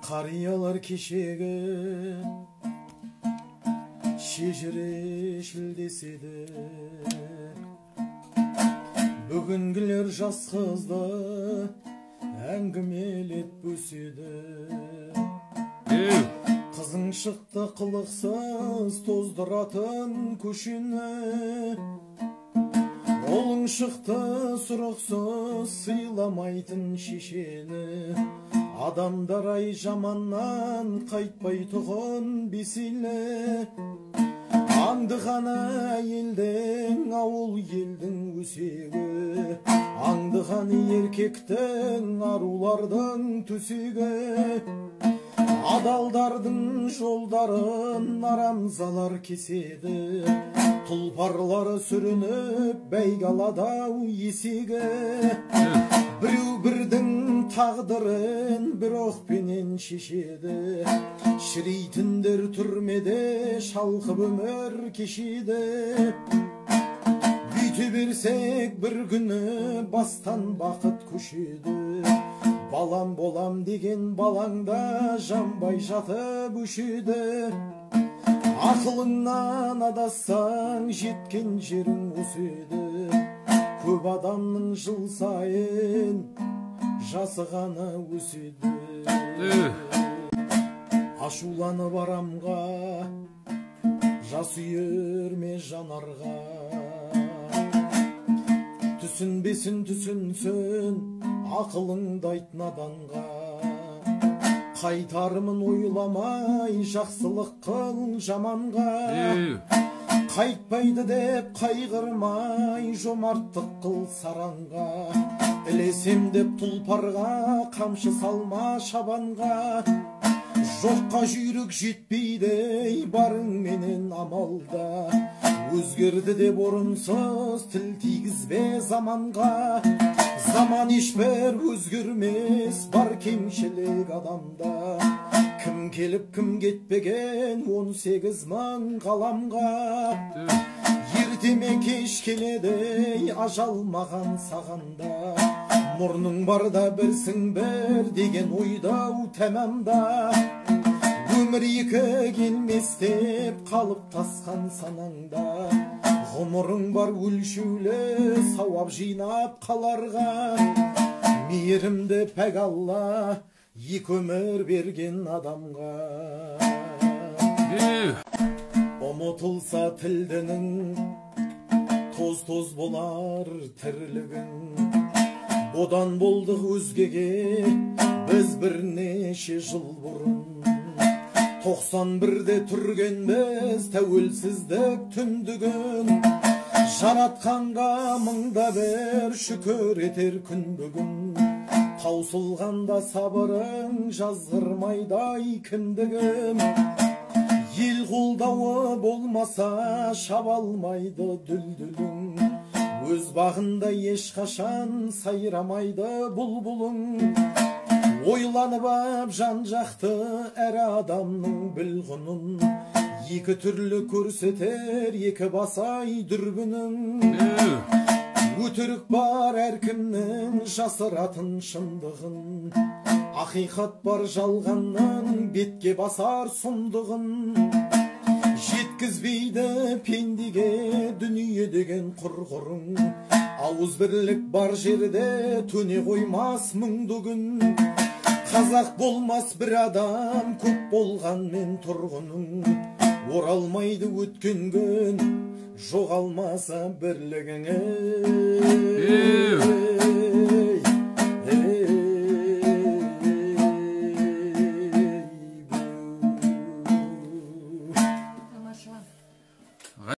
Қариялар кешегі шежіре шілдеседі, бүгінгілер жас қызды әңгімелеп бөседі. Қызың шықты қылықсыз тоздыратын көшені, олың шықты сұрықсыз сыйламайтын шешені. Адамдар ай жаманнан қайтпай тұғын бесілі, аңдығаны елдің, ауыл елдің өсегі, аңдығаны еркектің, арулардың төсегі. Адалдардың жолдарын арамзалар кеседі, тұлпарлары сүрініп бәйгаладау есегі. Біреу бірдің тағдырын бір оқпенен шешеді, шірейтіндер түрмеде шалқып өмір кешеді. Бүйте берсек бір күні бастан бақыт көшеді, балам болам деген балаңда жанбай жатып өшеді. Ақылыңнан адассаң жеткен жерің өседі, көп адамның жыл сайын жасығаны өседі. Ашуланып арамға жас үйірме жанарға, түсінбесін түсінсін ақылыңды айт наданға. Қайтарымын ойламай жақсылық қыл жаманға, қайтпайды деп қайғырмай жомарттық қыл саранға. Ілесем деп тұлпарға қамшы салма шабанға, жоққа жүйрік жетпейді барыңменен амалда. Өзгерді деп орынсыз тіл тигізбе заманға, заман ешбір өзгермес бар кемшілік адамда. Кім келіп кім кетпеген 18 мың ғаламға, ертеме кеш келеді ажал маған сағанда. Мұрның барда бірсің бір деген ойдау тәмамда, өмір екі келмес деп қалып тасқан санаңда. Ғұмырың бар өлшеулі сауап жинап қаларға, мейірімді пәк Алла екі өмір берген адамға. Ұмытылса тілдінің тоз-тоз болар тірлігің, одан болдық өзгеге біз бірнеше жыл бұрын. 91-де түргенбіз тәуелсіздік түндігін, жаратқанға мыңда бір шүкір етер күн бүгін. Таусылғанда сабырың жазғырмайдай кіндігім, ел қолдауы болмаса шаба алмайды дүлдүлің, өз бағында ешқашан сайрамайды бұлбұлың. Ойланып ап жан жақты әр адамның білғұнын, екі түрлі көрсетер екі басай дүрбінің. Өтірік бар әркімнің жасыратын шындығын, ақиқат бар жалғанның бетке басар сұмдығын. Жеткізбейді пендеге дүние деген құрғырың, ауыз бірлік бар жерде төне қоймас мұңды күн. Қазақ болмас бір адам көп болғанмен тұрғының, оралмайды өткен күн жоғалмаса бірлігіңе.